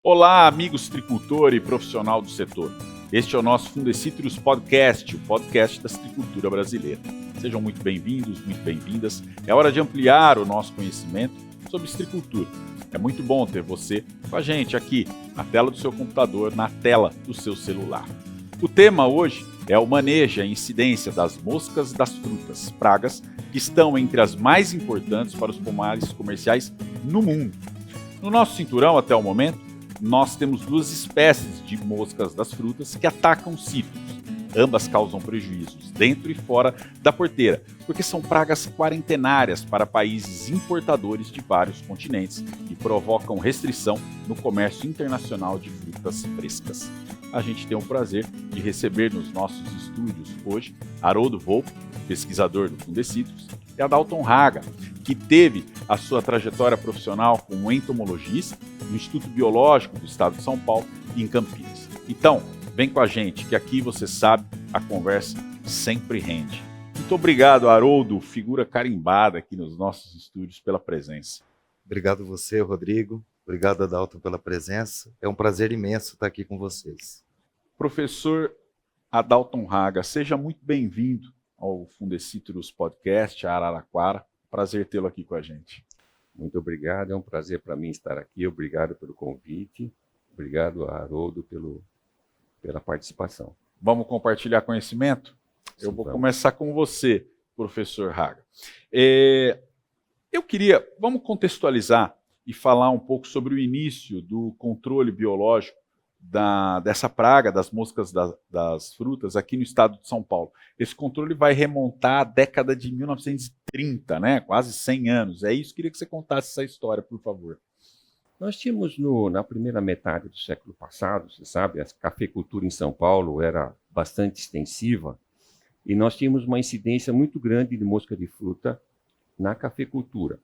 Olá, amigos citricultor e profissional do setor. Este é o nosso Fundecitrus Podcast, o podcast da citricultura brasileira. Sejam muito bem-vindos, muito bem-vindas. É hora de ampliar o nosso conhecimento sobre citricultura. É muito bom ter você com a gente aqui, na tela do seu computador, na tela do seu celular. O tema hoje é o manejo e a incidência das moscas das frutas, pragas que estão entre as mais importantes para os pomares comerciais no mundo. No nosso cinturão, até o momento, nós temos duas espécies de moscas das frutas que atacam citros. Ambas causam prejuízos dentro e fora da porteira, porque são pragas quarentenárias para países importadores de vários continentes e provocam restrição no comércio internacional de frutas frescas. A gente tem o prazer de receber nos nossos estúdios hoje Haroldo Volpe, pesquisador do Fundecitrus, e Adalton Haga, que teve a sua trajetória profissional como entomologista no Instituto Biológico do Estado de São Paulo e em Campinas. Então, vem com a gente, que aqui você sabe, a conversa sempre rende. Muito obrigado, Haroldo, figura carimbada aqui nos nossos estúdios, pela presença. Obrigado você, Rodrigo. Obrigado, Adalton, pela presença. É um prazer imenso estar aqui com vocês. Professor Adalton Haga, seja muito bem-vindo ao Fundecitrus Podcast, a Araraquara. Prazer tê-lo aqui com a gente. Muito obrigado, é um prazer para mim estar aqui. Obrigado pelo convite. Obrigado, Haroldo, pela participação. Vamos compartilhar conhecimento? Sim, Eu vou vamos. começar com você, professor Haga. Vamos contextualizar e falar um pouco sobre o início do controle biológico dessa praga das moscas das frutas aqui no estado de São Paulo. Esse controle vai remontar à década de 1930, né? Quase 100 anos. É isso, queria que você contasse essa história, por favor. Nós tínhamos na primeira metade do século passado, você sabe, a cafeicultura em São Paulo era bastante extensiva e nós tínhamos uma incidência muito grande de mosca de fruta na cafeicultura.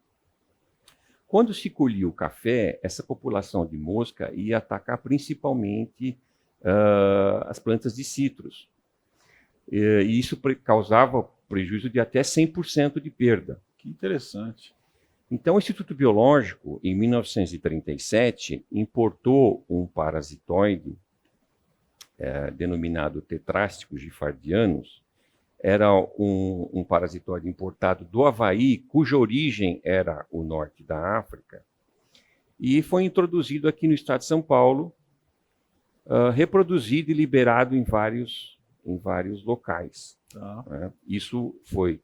Quando se colhia o café, essa população de mosca ia atacar principalmente as plantas de citros. E isso causava prejuízo de até 100% de perda. Que interessante. Então, o Instituto Biológico, em 1937, importou um parasitoide denominado Tetrásticos gifardianus. Era um parasitoide importado do Havaí, cuja origem era o norte da África, e foi introduzido aqui no estado de São Paulo, reproduzido e liberado em vários locais. Né? Isso foi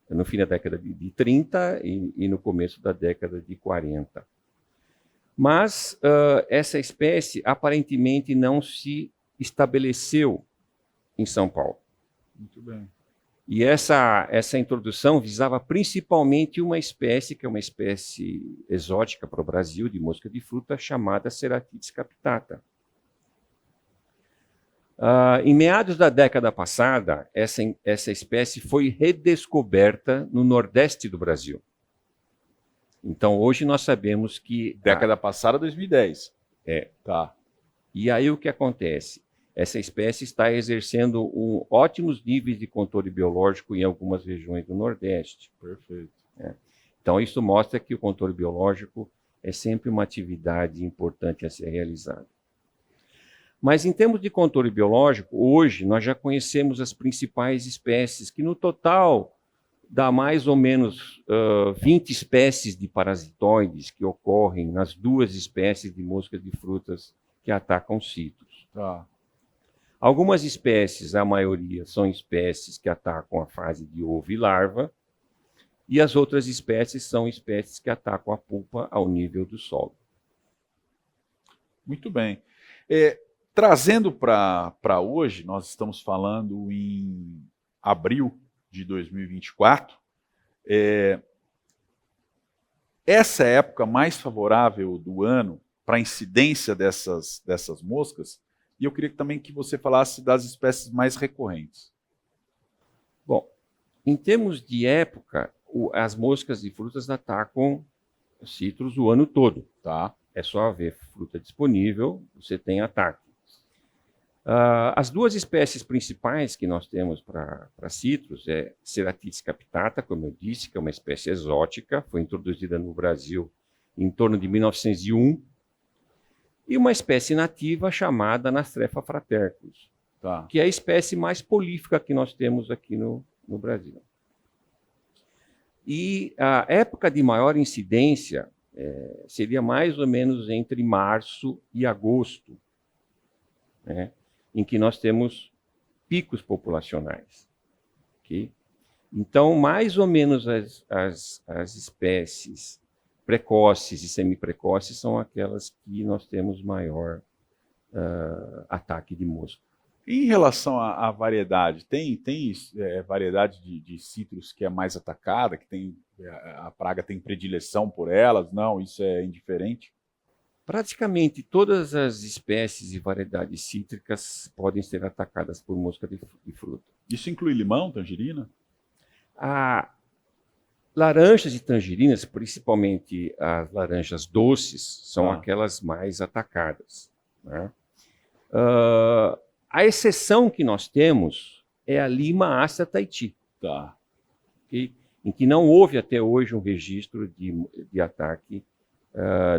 no fim da década de 30 e no começo da década de 40. Mas essa espécie aparentemente não se estabeleceu em São Paulo. Muito bem. E essa introdução visava principalmente uma espécie, que é uma espécie exótica para o Brasil, de mosca de fruta, chamada Ceratides capitata. Em meados da década passada, essa espécie foi redescoberta no nordeste do Brasil. Então, hoje nós sabemos que... Década passada, 2010. Tá. E aí o que acontece? Essa espécie está exercendo ótimos níveis de controle biológico em algumas regiões do Nordeste. Perfeito. Então, isso mostra que o controle biológico é sempre uma atividade importante a ser realizada. Mas, em termos de controle biológico, hoje nós já conhecemos as principais espécies, que no total dá mais ou menos 20 espécies de parasitoides que ocorrem nas duas espécies de moscas de frutas que atacam citros. Tá. Algumas espécies, a maioria, são espécies que atacam a fase de ovo e larva, e as outras espécies são espécies que atacam a pulpa ao nível do solo. Muito bem. Trazendo para hoje, nós estamos falando em abril de 2024, essa é a época mais favorável do ano para a incidência dessas moscas. E eu queria também que você falasse das espécies mais recorrentes. Bom, em termos de época, as moscas de frutas atacam citros o ano todo. Tá? É só haver fruta disponível, você tem ataque. As duas espécies principais que nós temos para citros é Ceratides capitata, como eu disse, que é uma espécie exótica, foi introduzida no Brasil em torno de 1901. e uma espécie nativa chamada Anastrefa fraterculus, Tá. que é a espécie mais prolífica que nós temos aqui no Brasil. E a época de maior incidência seria mais ou menos entre março e agosto, né, em que nós temos picos populacionais. Okay? Então, mais ou menos as espécies precoces e semiprecoces são aquelas que nós temos maior ataque de mosca. Em relação à variedade, tem variedade de citros que é mais atacada, que tem a praga tem predileção por elas? Não, isso é indiferente? Praticamente todas as espécies e variedades cítricas podem ser atacadas por mosca de fruta. Isso inclui limão, tangerina? Laranjas e tangerinas, principalmente as laranjas doces, são aquelas mais atacadas, né? A exceção que nós temos é a lima ácida Tahiti, Tá. em que não houve até hoje um registro de ataque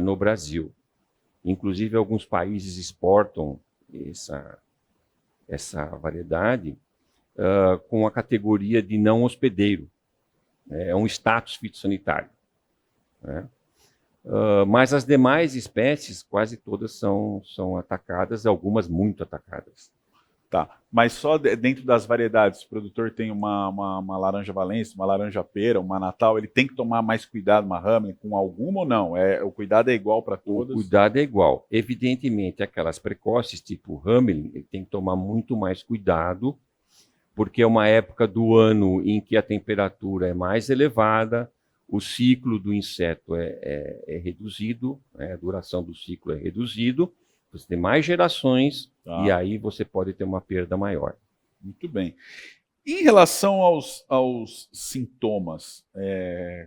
no Brasil. Inclusive, alguns países exportam essa variedade com a categoria de não hospedeiro. É um status fitossanitário, né? Mas as demais espécies, quase todas são atacadas, algumas muito atacadas. Tá, mas só dentro das variedades, se o produtor tem uma laranja valência, uma laranja pera, uma natal, ele tem que tomar mais cuidado, uma Hamelin, com alguma ou não? O cuidado é igual para todas? O cuidado é igual. Evidentemente, aquelas precoces, tipo Hamelin, ele tem que tomar muito mais cuidado, porque é uma época do ano em que a temperatura é mais elevada, o ciclo do inseto é reduzido, né? A duração do ciclo é reduzido, você tem mais gerações, e aí você pode ter uma perda maior. Muito bem. Em relação aos sintomas,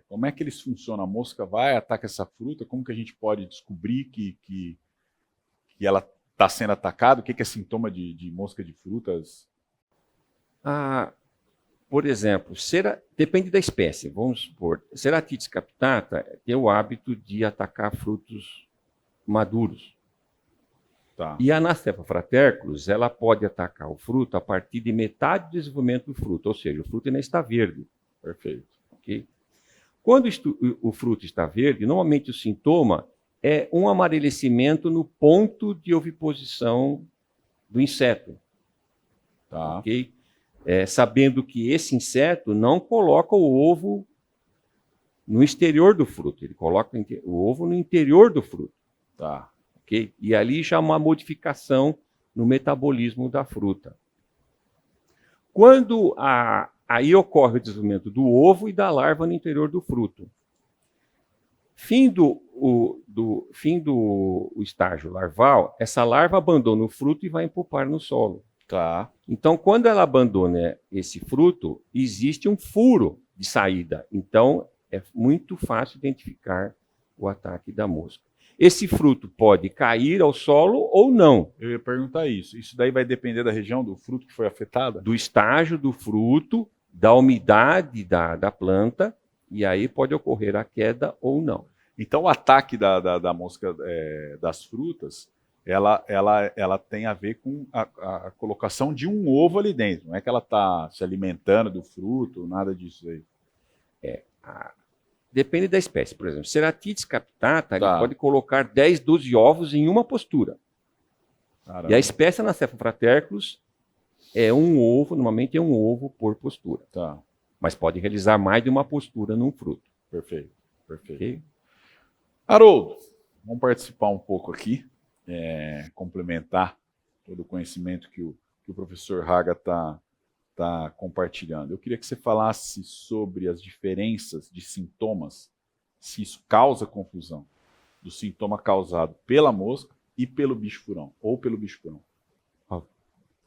como é que eles funcionam? A mosca vai, ataca essa fruta, como que a gente pode descobrir que ela está sendo atacada? O que é sintoma de mosca de frutas? Por exemplo, depende da espécie. Vamos supor, Ceratitis capitata tem o hábito de atacar frutos maduros. Tá. E a Anastrefa fraterculus, ela pode atacar o fruto a partir de metade do desenvolvimento do fruto, ou seja, o fruto ainda está verde. Perfeito. Okay? Quando o fruto está verde, normalmente o sintoma é um amarelecimento no ponto de oviposição do inseto. Tá. Okay? Sabendo que esse inseto não coloca o ovo no exterior do fruto, ele coloca o ovo no interior do fruto. Tá. Okay? E ali já há uma modificação no metabolismo da fruta. Quando aí ocorre o desenvolvimento do ovo e da larva no interior do fruto. Fim do estágio larval, essa larva abandona o fruto e vai empupar no solo. Tá. Então, quando ela abandona esse fruto, existe um furo de saída. Então, é muito fácil identificar o ataque da mosca. Esse fruto pode cair ao solo ou não. Eu ia perguntar isso. Isso daí vai depender da região do fruto que foi afetada? Do estágio do fruto, da umidade da planta, e aí pode ocorrer a queda ou não. Então, o ataque da mosca das frutas, ela tem a ver com a colocação de um ovo ali dentro. Não é que ela está se alimentando do fruto, nada disso aí. Depende da espécie. Por exemplo, Ceratitis capitata, ele pode colocar 10, 12 ovos em uma postura. Caramba. E a espécie Anastrefa fraterculus normalmente é um ovo por postura. Tá. Mas pode realizar mais de uma postura num fruto. Perfeito, perfeito. Okay? Haroldo, vamos participar um pouco aqui, complementar todo o conhecimento que o professor Haga está compartilhando. Eu queria que você falasse sobre as diferenças de sintomas, se isso causa confusão, do sintoma causado pela mosca e pelo bicho-furão, ou pelo bicho-furão.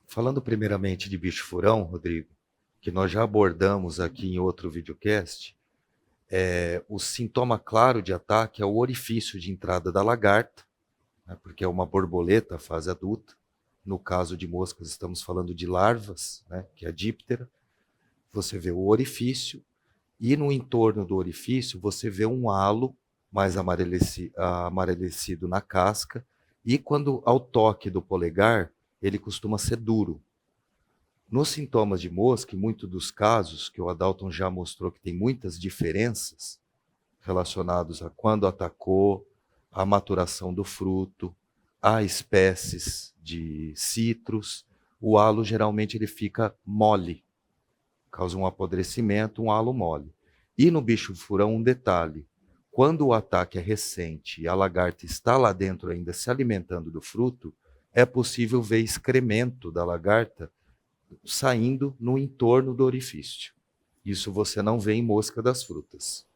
Falando primeiramente de bicho-furão, Rodrigo, que nós já abordamos aqui em outro videocast, o sintoma claro de ataque é o orifício de entrada da lagarta, né, porque é uma borboleta, fase adulta. No caso de moscas, estamos falando de larvas, né, que é a díptera. Você vê o orifício, e no entorno do orifício você vê um halo mais amarelecido na casca, E quando ao toque do polegar, ele costuma ser duro. Nos sintomas de mosca, em muitos dos casos, que o Adalton já mostrou que tem muitas diferenças relacionadas a quando atacou, a maturação do fruto, a espécies de citros, o halo geralmente ele fica mole, causa um apodrecimento, um halo mole. E no bicho-furão um detalhe, quando o ataque é recente e a lagarta está lá dentro ainda se alimentando do fruto, é possível ver excremento da lagarta saindo no entorno do orifício. Isso você não vê em mosca das frutas.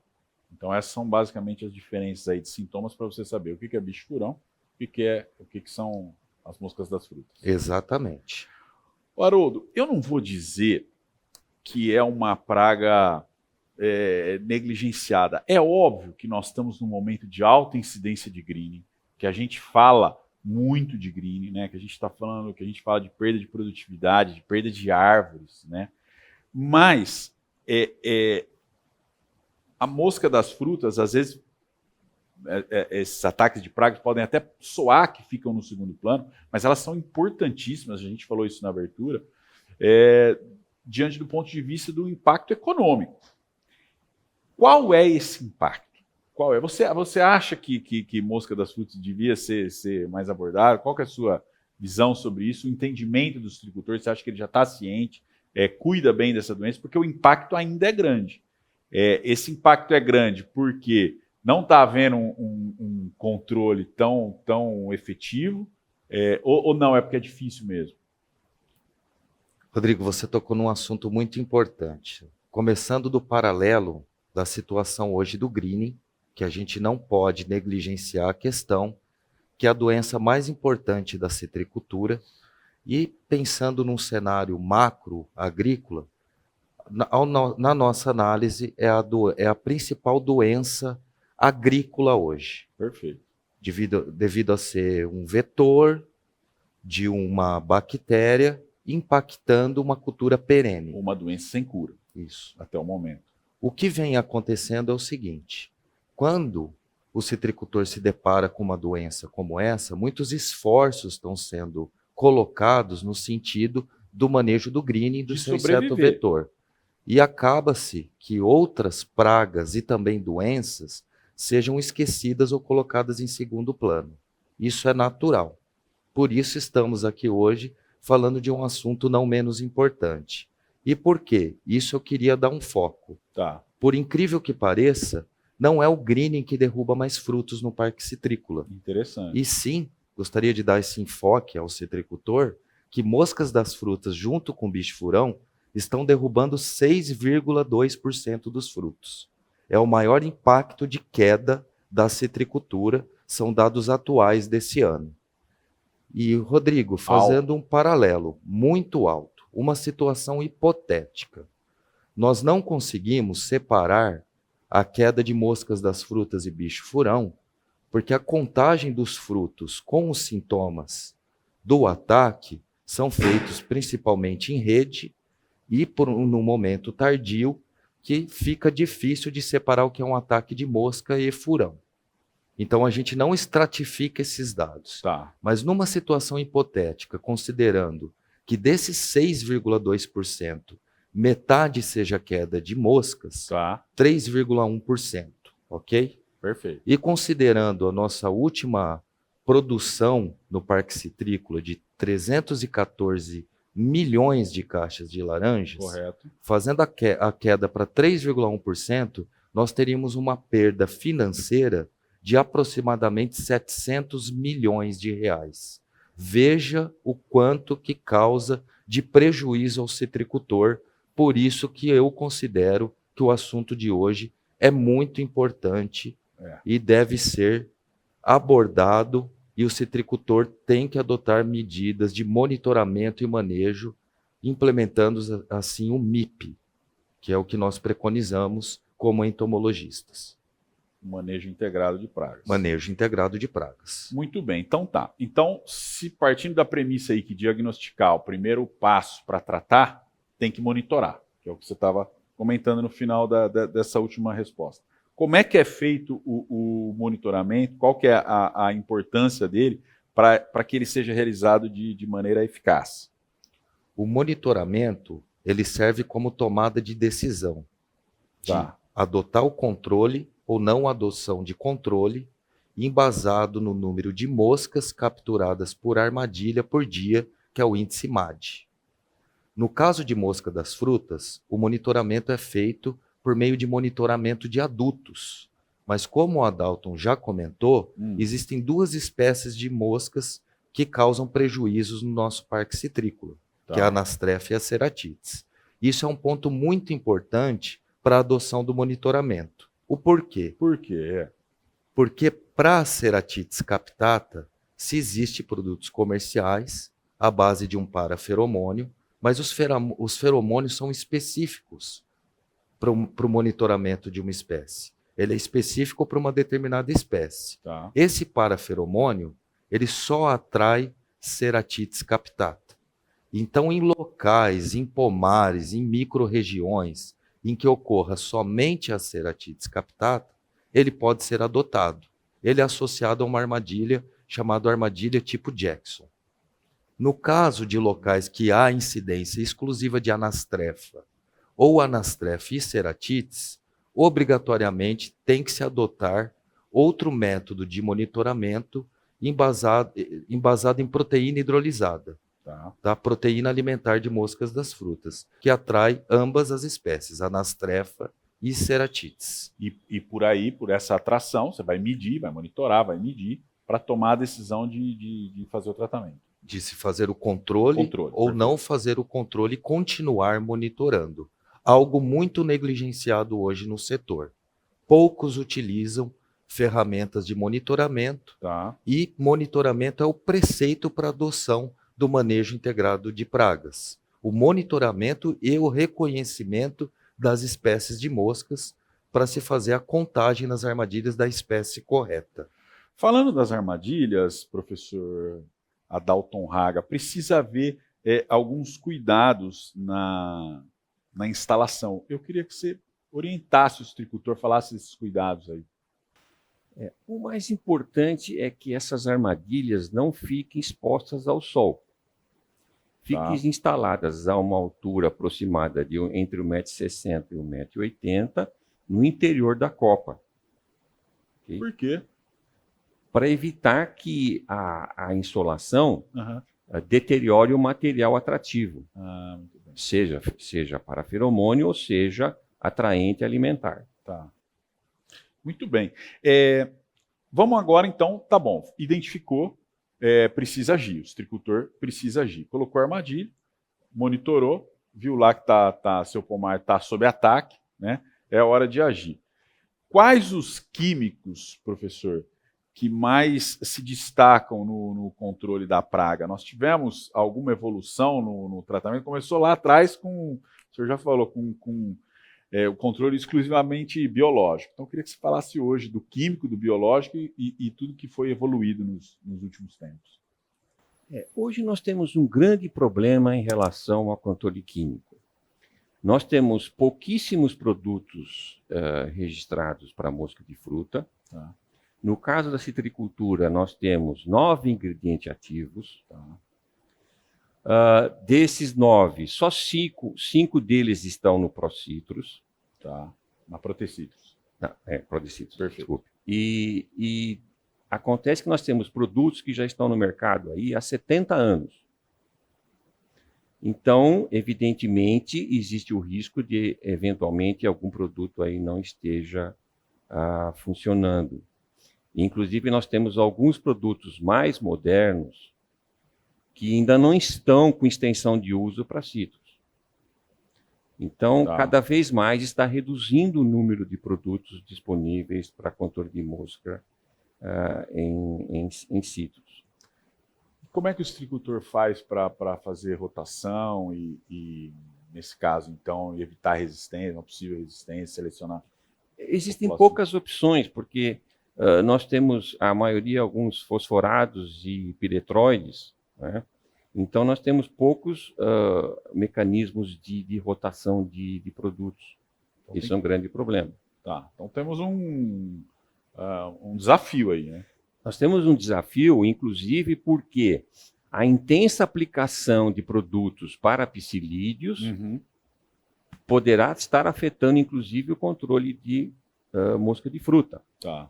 Então essas são basicamente as diferenças aí de sintomas para você saber o que é bicho-furão, o que são as moscas das frutas. Exatamente. Haroldo, eu não vou dizer que é uma praga negligenciada. É óbvio que nós estamos num momento de alta incidência de greening, que a gente fala muito de greening, né? Que a gente fala de perda de produtividade, de perda de árvores, né? Mas a mosca das frutas, às vezes, esses ataques de pragas podem até soar que ficam no segundo plano, mas elas são importantíssimas, a gente falou isso na abertura, diante do ponto de vista do impacto econômico. Qual é esse impacto? Qual é? Você acha que mosca das frutas devia ser mais abordada? Qual que é a sua visão sobre isso? O entendimento dos citricultores, você acha que ele já está ciente, cuida bem dessa doença? Porque o impacto ainda é grande. Esse impacto é grande porque não está havendo um controle tão efetivo, ou não, é porque é difícil mesmo? Rodrigo, você tocou num assunto muito importante. Começando do paralelo da situação hoje do greening, que a gente não pode negligenciar a questão, que é a doença mais importante da citricultura, e pensando num cenário macro agrícola, na nossa análise é a principal doença agrícola hoje. Perfeito. Devido a ser um vetor de uma bactéria impactando uma cultura perene. Uma doença sem cura. Isso. Até o momento. O que vem acontecendo é o seguinte: quando o citricultor se depara com uma doença como essa, muitos esforços estão sendo colocados no sentido do manejo do greening do seu inseto vetor. E acaba-se que outras pragas e também doenças sejam esquecidas ou colocadas em segundo plano. Isso é natural. Por isso estamos aqui hoje falando de um assunto não menos importante. E por quê? Isso eu queria dar um foco. Tá. Por incrível que pareça, não é o greening que derruba mais frutos no parque citrícola. Interessante. E sim, gostaria de dar esse enfoque ao citricultor, que moscas das frutas junto com bicho-furão estão derrubando 6,2% dos frutos. É o maior impacto de queda da citricultura, são dados atuais desse ano. E, Rodrigo, fazendo um paralelo muito alto, uma situação hipotética. Nós não conseguimos separar a queda de moscas das frutas e bicho-furão, porque a contagem dos frutos com os sintomas do ataque são feitos principalmente em rede e num momento tardio que fica difícil de separar o que é um ataque de mosca e furão. Então a gente não estratifica esses dados. Tá. Mas numa situação hipotética, considerando que desses 6,2%, metade seja queda de moscas, Tá. 3,1%, ok? Perfeito. E considerando a nossa última produção no Parque Citrícola de 314 milhões de caixas de laranjas, correto, fazendo a queda para 3,1%, nós teríamos uma perda financeira de aproximadamente 700 milhões de reais. Veja o quanto que causa de prejuízo ao citricultor, por isso que eu considero que o assunto de hoje é muito importante e deve ser abordado, e o citricultor tem que adotar medidas de monitoramento e manejo, implementando assim o MIP, que é o que nós preconizamos como entomologistas. Manejo integrado de pragas. Manejo integrado de pragas. Muito bem, então tá. Então, se partindo da premissa aí que diagnosticar, o primeiro passo para tratar, tem que monitorar, que é o que você estava comentando no final dessa última resposta. Como é que é feito o monitoramento? Qual que é a importância dele para que ele seja realizado de maneira eficaz? O monitoramento, ele serve como tomada de decisão, de adotar o controle ou não adoção de controle, embasado no número de moscas capturadas por armadilha por dia, que é o índice MAD. No caso de mosca das frutas, o monitoramento é feito por meio de monitoramento de adultos. Mas como o Adalton já comentou, existem 2 espécies de moscas que causam prejuízos no nosso parque citrícola, que é a Anastrefa e a Ceratites. Isso é um ponto muito importante para a adoção do monitoramento. O porquê? Por quê? Porque para a Ceratites captata, se existe produtos comerciais à base de um paraferomônio, mas os feromônios são específicos para o monitoramento de uma espécie. Ele é específico para uma determinada espécie. Esse paraferomônio, ele só atrai Ceratites captata. Então, em locais, em pomares, em micro-regiões em que ocorra somente a Ceratites captata, ele pode ser adotado. Ele é associado a uma armadilha chamada armadilha tipo Jackson. No caso de locais que há incidência exclusiva de Anastrefa ou Anastrefa e Ceratites, obrigatoriamente tem que se adotar outro método de monitoramento embasado em proteína hidrolisada, da proteína alimentar de moscas das frutas, que atrai ambas as espécies, Anastrefa e Ceratites. E por aí, por essa atração, você vai medir, vai monitorar, vai medir, para tomar a decisão de fazer o tratamento. De se fazer o controle ou perfeito. Não fazer o controle e continuar monitorando. Algo muito negligenciado hoje no setor. Poucos utilizam ferramentas de monitoramento e monitoramento é o preceito para adoção do manejo integrado de pragas. O monitoramento e o reconhecimento das espécies de moscas para se fazer a contagem nas armadilhas da espécie correta. Falando das armadilhas, professor Adalton Haga, precisa haver alguns cuidados na instalação. Eu queria que você orientasse o citricultor, falasse desses cuidados aí. O mais importante é que essas armadilhas não fiquem expostas ao sol. Fiquem instaladas a uma altura aproximada de entre 1,60 m e 1,80 m no interior da copa. Okay? Por quê? Para evitar que a insolação deteriore o material atrativo, seja para feromônio ou seja atraente alimentar. Muito bem. Vamos agora, então, tá bom, identificou, precisa agir, o citricultor precisa agir. Colocou a armadilha, monitorou, viu lá que seu pomar está sob ataque, né? É hora de agir. Quais os químicos, professor, que mais se destacam no controle da praga? Nós tivemos alguma evolução no tratamento? Começou lá atrás com, o senhor já falou, com o controle exclusivamente biológico. Então, eu queria que você falasse hoje do químico, do biológico e tudo que foi evoluído nos últimos tempos. Hoje nós temos um grande problema em relação ao controle químico. Nós temos pouquíssimos produtos registrados para mosca de fruta. No caso da citricultura, nós temos 9 ingredientes ativos. Desses 9, só 5 deles estão no Procitrus. Na Protecitrus. Protecitrus, perfeito. Desculpe. E acontece que nós temos produtos que já estão no mercado aí há 70 anos. Então, evidentemente, existe o risco de, eventualmente, algum produto aí não esteja funcionando. Inclusive, nós temos alguns produtos mais modernos que ainda não estão com extensão de uso para citros. Então, cada vez mais está reduzindo o número de produtos disponíveis para controle de mosca em citros. Como é que o citricultor faz para fazer rotação e, nesse caso, então, evitar resistência, uma possível resistência, selecionar? Existem poucas opções, porque nós temos, a maioria, alguns fosforados e piretroides, né? Então, nós temos poucos mecanismos de rotação de produtos. Então, isso é um grande problema. Então, temos um desafio aí, né? Nós temos um desafio, inclusive, porque a intensa aplicação de produtos para psilídeos poderá estar afetando, inclusive, o controle de mosca de fruta. Tá.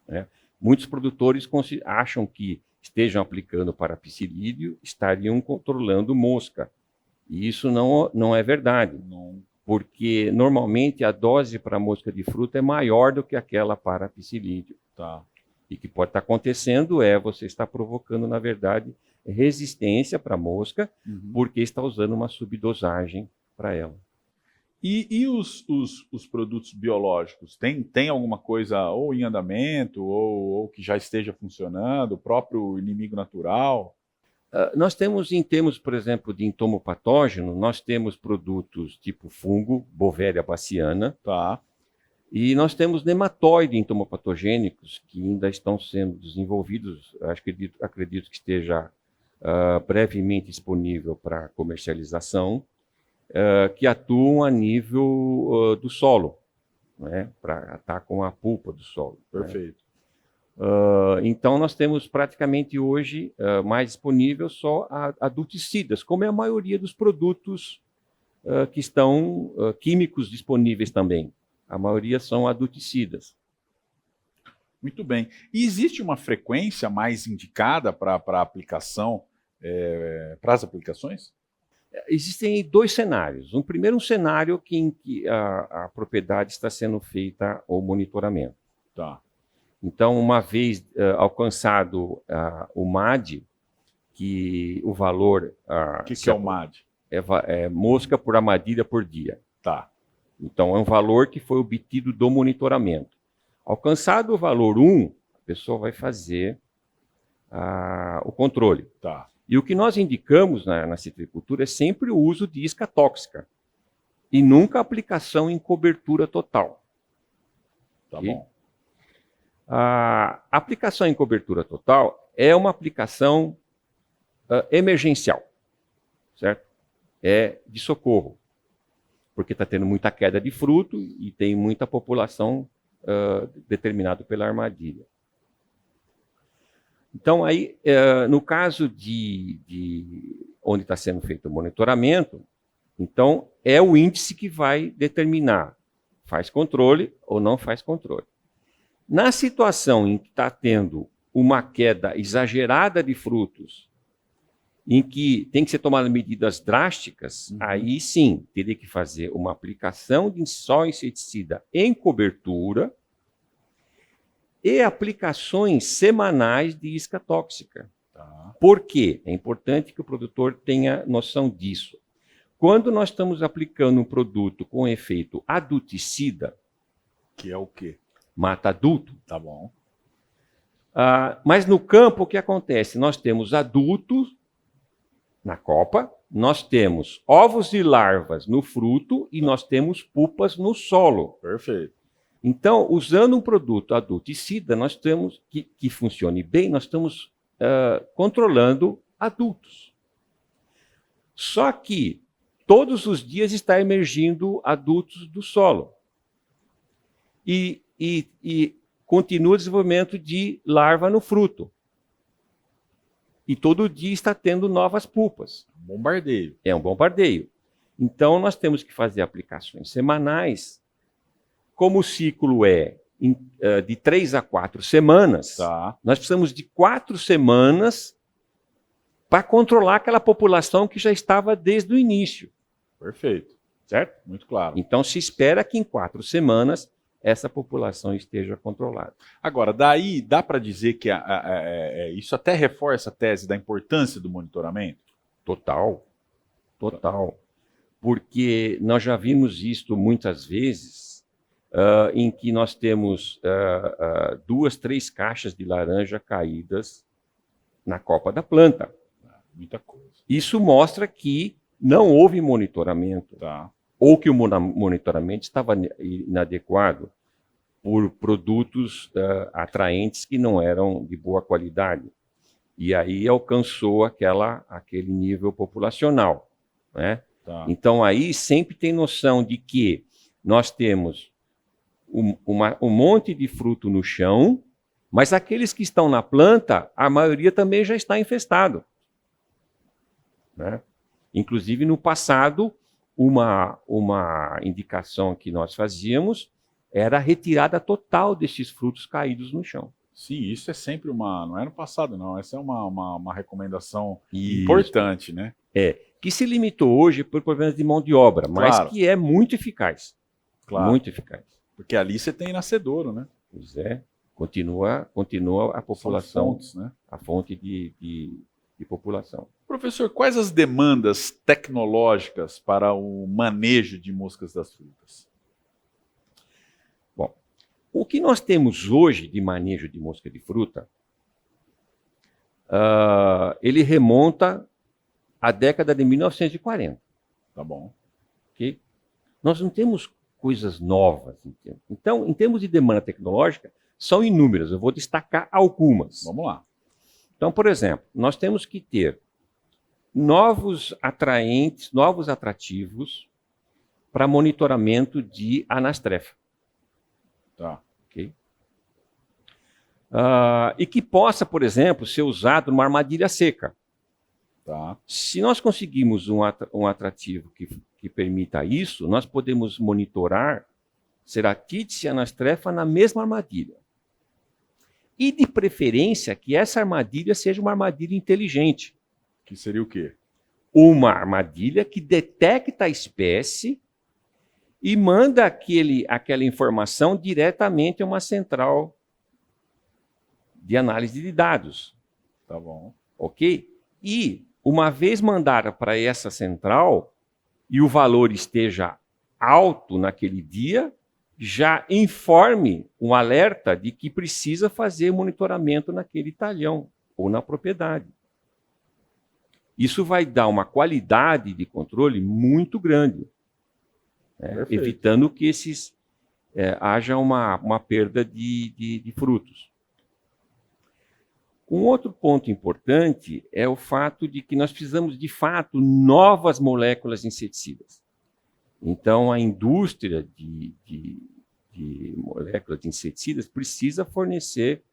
Né? Muitos produtores acham que estejam aplicando para psilídeo, estariam controlando mosca. E isso não é verdade, porque normalmente a dose para mosca de fruta é maior do que aquela para psilídeo. Tá. E o que pode estar acontecendo você está provocando, na verdade, resistência para a mosca, porque está usando uma subdosagem para ela. E os produtos biológicos? Tem alguma coisa ou em andamento, ou que já esteja funcionando, o próprio inimigo natural? Nós temos, em termos, por exemplo, de entomopatógeno, nós temos produtos tipo fungo, Bovéria baciana, Tá. e nós temos nematóide entomopatogênicos que ainda estão sendo desenvolvidos, acredito que esteja brevemente disponível para comercialização, que atuam a nível do solo, né, para atacam a pulpa do solo. Perfeito. Né? Então, nós temos praticamente hoje mais disponível só adulticidas, como é a maioria dos produtos que estão químicos disponíveis também. A maioria são adulticidas. Muito bem. E existe uma frequência mais indicada para aplicação, para as aplicações? Existem dois cenários. Primeiro, um cenário em que a propriedade está sendo feita o monitoramento. Tá. Então, uma vez alcançado o MAD, que o valor... O que é o MAD? É mosca por armadilha por dia. Tá. Então, é um valor que foi obtido do monitoramento. Alcançado o valor 1, a pessoa vai fazer o controle. Tá. E o que nós indicamos na citricultura é sempre o uso de isca tóxica e nunca aplicação em cobertura total. Tá Okay? bom. A aplicação em cobertura total é uma aplicação emergencial, certo? É de socorro, porque está tendo muita queda de fruto e tem muita população determinada pela armadilha. Então, aí, no caso de onde está sendo feito o monitoramento, então é o índice que vai determinar faz controle ou não faz controle. Na situação em que está tendo uma queda exagerada de frutos, em que tem que ser tomadas medidas drásticas, aí sim, teria que fazer uma aplicação de só inseticida em cobertura e aplicações semanais de isca tóxica. Tá. Por quê? É importante que o produtor tenha noção disso. Quando nós estamos aplicando um produto com efeito adulticida, Que é o quê? mata adulto. Tá bom. Mas no campo, o que acontece? Nós temos adultos na copa, nós temos ovos e larvas no fruto e nós temos pupas no solo. Perfeito. Então, usando um produto adulticida, nós temos que funcione bem, nós estamos controlando adultos. Só que todos os dias está emergindo adultos do solo. E continua o desenvolvimento de larva no fruto. E todo dia está tendo novas pupas. Bombardeio. É um bombardeio. Então, nós temos que fazer aplicações semanais. Como o ciclo é de 3 a 4 semanas, Tá. nós precisamos de 4 semanas para controlar aquela população que já estava desde o início. Perfeito. Certo? Muito claro. Então, se espera que em 4 semanas essa população esteja controlada. Agora, daí dá para dizer que isso até reforça a tese da importância do monitoramento? Total. Total. Porque nós já vimos isso muitas vezes, em que nós temos 2, 3 caixas de laranja caídas na copa da planta. Muita coisa. Isso mostra que não houve monitoramento. Tá. Ou que o monitoramento estava inadequado por produtos atraentes que não eram de boa qualidade. E aí alcançou aquele nível populacional. Né? Tá. Então, aí sempre tem noção de que nós temos um monte de fruto no chão Mas aqueles que estão na planta, a maioria também já está infestado, né? Inclusive, no passado, uma indicação que nós fazíamos era a retirada total destes frutos caídos no chão. Sim, isso é sempre não é no passado, não. Essa é uma recomendação Isso. importante, né? Que se limitou hoje por problemas de mão de obra, mas Claro. que é muito eficaz. Claro. Muito eficaz. Porque ali você tem nascedouro, né? Pois é, continua a população, São fontes, né? a fonte de população. Professor, quais as demandas tecnológicas para o manejo de moscas das frutas? Bom, o que nós temos hoje de manejo de mosca de fruta, ele remonta à década de 1940. Tá bom. Okay? Nós não temos coisas novas. Então, em termos de demanda tecnológica, são inúmeras. Eu vou destacar algumas. Vamos lá. Então, por exemplo, nós temos que ter novos atraentes, novos atrativos para monitoramento de anastrefa. Tá. Okay? E que possa, por exemplo, ser usado numa armadilha seca. Tá. Se nós conseguimos um atrativo que permita isso, nós podemos monitorar ceratite e anastrefa na mesma armadilha. E, de preferência, que essa armadilha seja uma armadilha inteligente. Que seria o quê? Uma armadilha que detecta a espécie e manda aquela informação diretamente a uma central de análise de dados. Tá bom. Ok? E, uma vez mandada para essa central e o valor esteja alto naquele dia, já informe um alerta de que precisa fazer monitoramento naquele talhão ou na propriedade. Isso vai dar uma qualidade de controle muito grande, né? Evitando que haja uma perda de frutos. Um outro ponto importante é o fato de que nós precisamos, de fato, novas moléculas inseticidas. Então, a indústria de moléculas de inseticidas precisa fornecer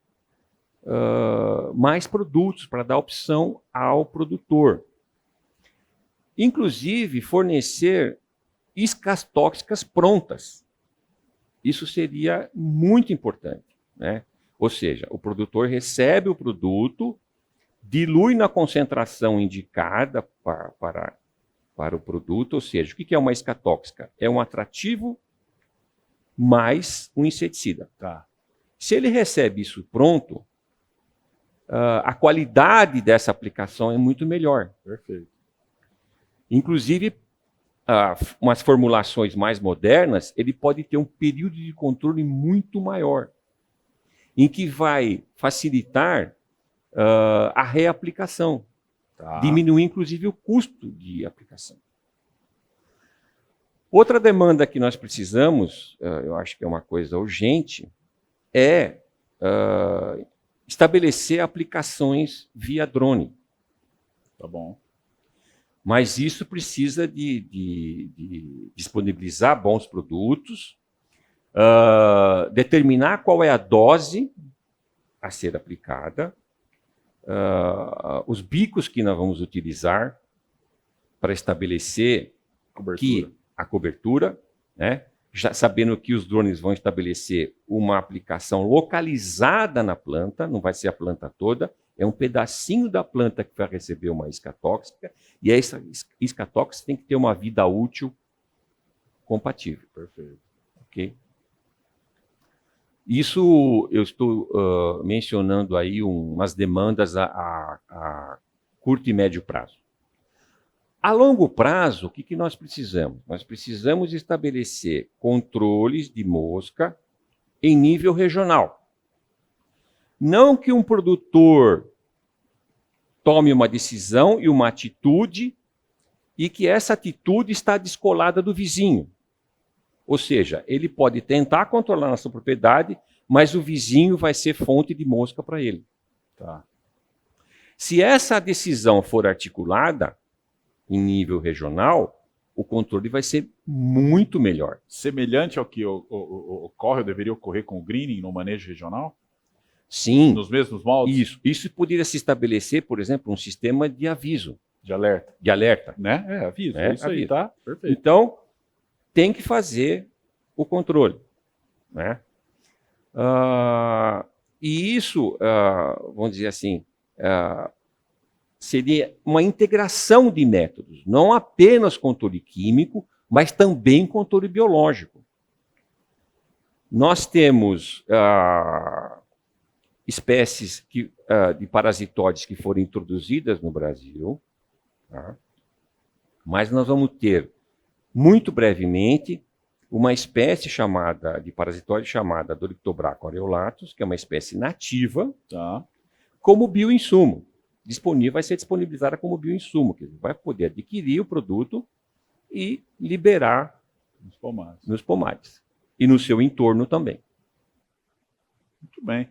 mais produtos para dar opção ao produtor. Inclusive, fornecer iscas tóxicas prontas. Isso seria muito importante, né? Ou seja, o produtor recebe o produto, dilui na concentração indicada para o produto, ou seja, o que é uma isca tóxica? É um atrativo mais um inseticida. Tá. Se ele recebe isso pronto, a qualidade dessa aplicação é muito melhor. Perfeito. Inclusive, umas formulações mais modernas, ele pode ter um período de controle muito maior, em que vai facilitar a reaplicação, Tá. diminuir inclusive o custo de aplicação. Outra demanda que nós precisamos, eu acho que é uma coisa urgente, é estabelecer aplicações via drone. Tá bom. Mas isso precisa de disponibilizar bons produtos, determinar qual é a dose a ser aplicada, os bicos que nós vamos utilizar para estabelecer a cobertura, né? Já sabendo que os drones vão estabelecer uma aplicação localizada na planta, não vai ser a planta toda, é um pedacinho da planta que vai receber uma isca tóxica, e essa isca tóxica tem que ter uma vida útil compatível. Perfeito. Ok? Isso eu estou mencionando aí umas demandas a curto e médio prazo. A longo prazo, o que nós precisamos? Nós precisamos estabelecer controles de mosca em nível regional. Não que um produtor tome uma decisão e uma atitude e que essa atitude está descolada do vizinho. Ou seja, ele pode tentar controlar a sua propriedade, mas o vizinho vai ser fonte de mosca para ele. Tá. Se essa decisão for articulada em nível regional, o controle vai ser muito melhor. Semelhante ao que ocorre ou deveria ocorrer com o greening no manejo regional? Sim. Nos mesmos moldes? Isso poderia se estabelecer, por exemplo, um sistema de aviso, De alerta. de alerta. Né? Aviso. É, Isso aí, aviso. tá? Perfeito. Então, tem que fazer o controle, né? E isso, vamos dizer assim, seria uma integração de métodos, não apenas controle químico, mas também controle biológico. Nós temos espécies de parasitóides que foram introduzidas no Brasil, tá? Mas nós vamos ter, muito brevemente, uma espécie de parasitóide chamada Doryctobraco areolatus, que é uma espécie nativa, Tá. como bioinsumo. Vai ser disponibilizada como bioinsumo, que vai poder adquirir o produto e liberar nos pomares. E no seu entorno também. Muito bem.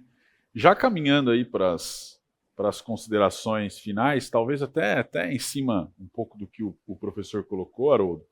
Já caminhando aí para as considerações finais, talvez até em cima um pouco do que o professor colocou, Haroldo,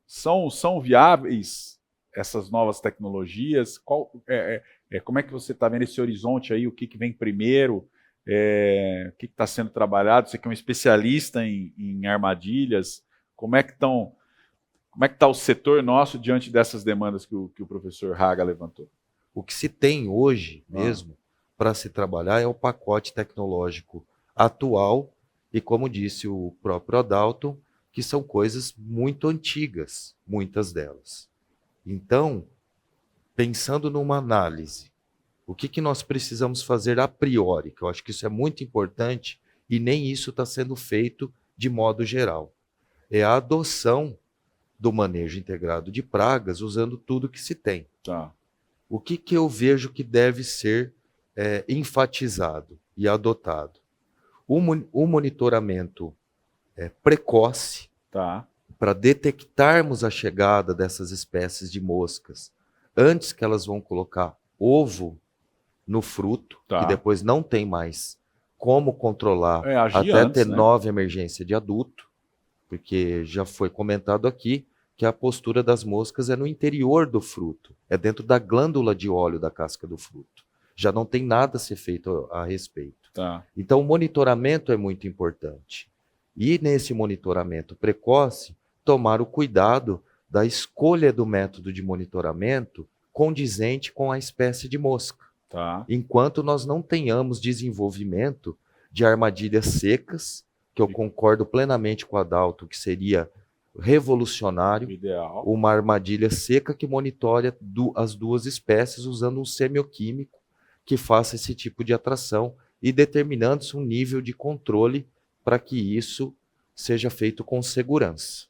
são viáveis essas novas tecnologias? Como é que você está vendo esse horizonte aí? O que vem primeiro? O que está sendo trabalhado? Você que é um especialista em armadilhas, como é que está o setor nosso diante dessas demandas que o professor Haga levantou? O que se tem hoje mesmo para se trabalhar é o pacote tecnológico atual e, como disse o próprio Adalto, que são coisas muito antigas, muitas delas. Então, pensando numa análise, o que nós precisamos fazer a priori, que eu acho que isso é muito importante e nem isso está sendo feito de modo geral, é a adoção do manejo integrado de pragas usando tudo que se tem. Tá. O que eu vejo que deve ser enfatizado e adotado? O monitoramento precoce, Tá. para detectarmos a chegada dessas espécies de moscas antes que elas vão colocar ovo no fruto, Tá. que depois não tem mais como controlar agir até antes, ter né? nova emergência de adulto, porque já foi comentado aqui que a postura das moscas é no interior do fruto, é dentro da glândula de óleo da casca do fruto. Já não tem nada a ser feito a respeito. Tá. Então, o monitoramento é muito importante. E nesse monitoramento precoce, tomar o cuidado da escolha do método de monitoramento condizente com a espécie de mosca. Tá. Enquanto nós não tenhamos desenvolvimento de armadilhas secas, que eu concordo plenamente com o Adalto, que seria revolucionário, Ideal. uma armadilha seca que monitore as duas espécies usando um semioquímico que faça esse tipo de atração e determinando-se um nível de controle para que isso seja feito com segurança.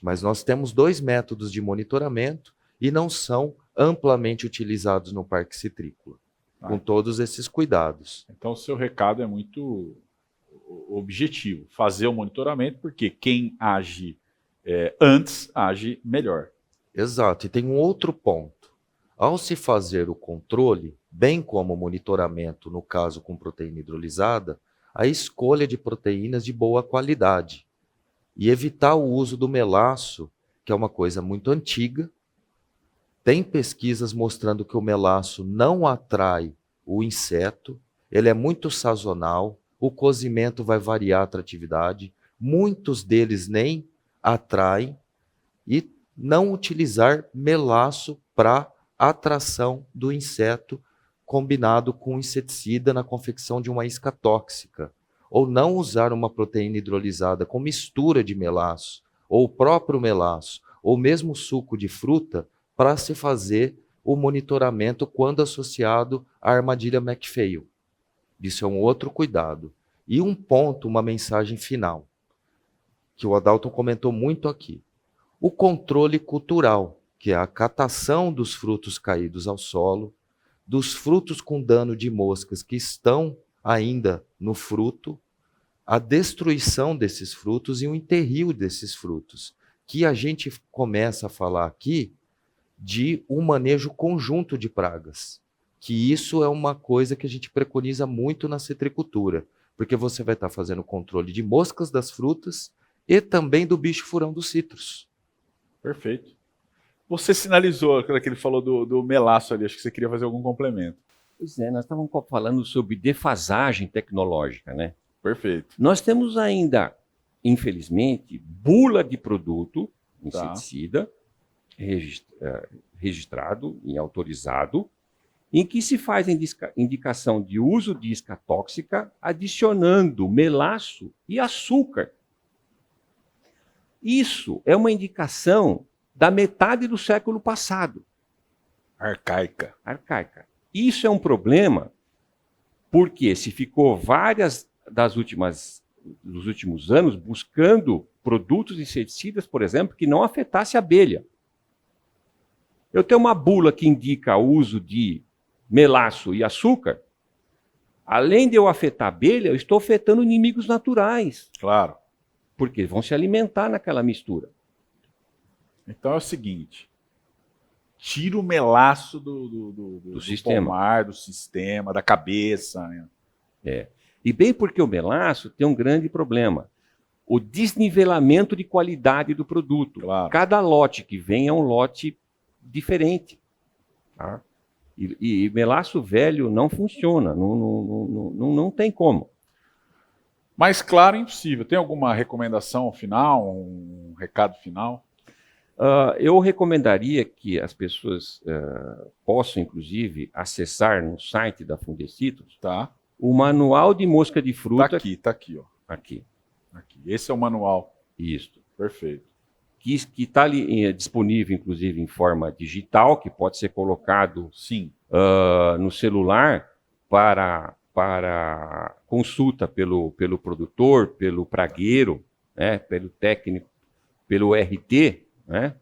Mas nós temos 2 métodos de monitoramento e não são amplamente utilizados no Parque Citrícola, com todos esses cuidados. Então, o seu recado é muito objetivo, fazer o monitoramento, porque quem age antes, age melhor. Exato, e tem um outro ponto. Ao se fazer o controle, bem como o monitoramento, no caso com proteína hidrolisada, a escolha de proteínas de boa qualidade e evitar o uso do melaço, que é uma coisa muito antiga. Tem pesquisas mostrando que o melaço não atrai o inseto, ele é muito sazonal, o cozimento vai variar a atratividade, muitos deles nem atraem, e não utilizar melaço para atração do inseto combinado com inseticida na confecção de uma isca tóxica, ou não usar uma proteína hidrolisada com mistura de melaço, ou o próprio melaço, ou mesmo suco de fruta, para se fazer o monitoramento quando associado à armadilha McPhail. Isso é um outro cuidado. E um ponto, uma mensagem final, que o Adalto comentou muito aqui. O controle cultural, que é a catação dos frutos caídos ao solo, dos frutos com dano de moscas que estão ainda no fruto, a destruição desses frutos e o enterrio desses frutos, que a gente começa a falar aqui de um manejo conjunto de pragas, que isso é uma coisa que a gente preconiza muito na citricultura, porque você vai estar fazendo controle de moscas das frutas e também do bicho furão dos citros. Perfeito. Você sinalizou, quando ele falou do melaço ali, acho que você queria fazer algum complemento. Pois é, nós estávamos falando sobre defasagem tecnológica, né? Perfeito. Nós temos ainda, infelizmente, bula de produto inseticida registrado e autorizado, em que se faz indicação de uso de isca tóxica, adicionando melaço e açúcar. Isso é uma indicação da metade do século passado. Arcaica. Isso é um problema porque se ficou várias dos últimos anos buscando produtos inseticidas, por exemplo, que não afetasse a abelha. Eu tenho uma bula que indica o uso de melaço e açúcar. Além de eu afetar a abelha, eu estou afetando inimigos naturais. Claro. Porque vão se alimentar naquela mistura. Então é o seguinte, tira o melaço do sistema. pomar, do sistema, da cabeça. Né? E bem porque o melaço tem um grande problema. O desnivelamento de qualidade do produto. Claro. Cada lote que vem é um lote diferente. Tá? E melaço velho não funciona, não tem como. Mas claro, é impossível. Tem alguma recomendação final, um recado final? Eu recomendaria que as pessoas possam, inclusive, acessar no site da Fundecitrus o manual de mosca de fruta. Tá aqui, ó. Aqui. Esse é o manual. Isso. Perfeito. Que está ali disponível, inclusive, em forma digital, que pode ser colocado no celular para consulta pelo produtor, pelo pragueiro, né, pelo técnico, pelo RT, né,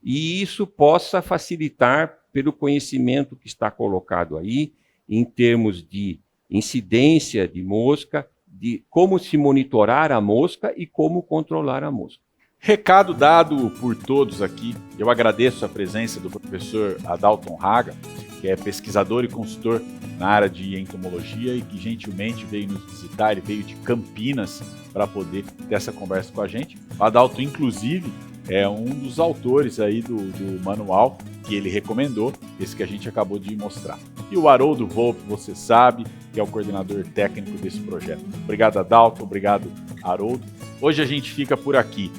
e isso possa facilitar pelo conhecimento que está colocado aí, em termos de incidência de mosca, de como se monitorar a mosca e como controlar a mosca. Recado dado por todos aqui. Eu agradeço a presença do professor Adalton Haga, que é pesquisador e consultor na área de entomologia e que gentilmente veio nos visitar. Ele veio de Campinas para poder ter essa conversa com a gente. O Adalton, inclusive, é um dos autores aí do manual que ele recomendou, esse que a gente acabou de mostrar. E o Haroldo Volpe, você sabe, que é o coordenador técnico desse projeto. Obrigado, Adalton. Obrigado, Haroldo. Hoje a gente fica por aqui.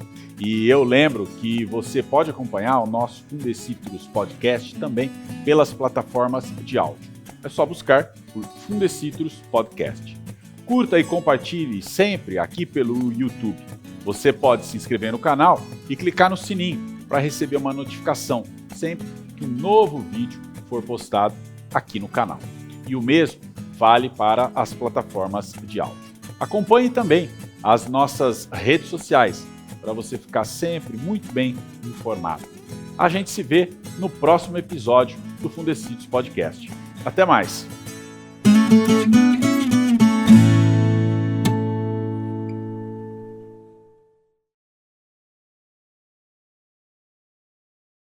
E eu lembro que você pode acompanhar o nosso Fundecitrus Podcast também pelas plataformas de áudio. É só buscar por Fundecitrus Podcast. Curta e compartilhe sempre aqui pelo YouTube. Você pode se inscrever no canal e clicar no sininho para receber uma notificação sempre que um novo vídeo for postado aqui no canal. E o mesmo vale para as plataformas de áudio. Acompanhe também as nossas redes sociais, para você ficar sempre muito bem informado. A gente se vê no próximo episódio do Fundecitrus Podcast. Até mais!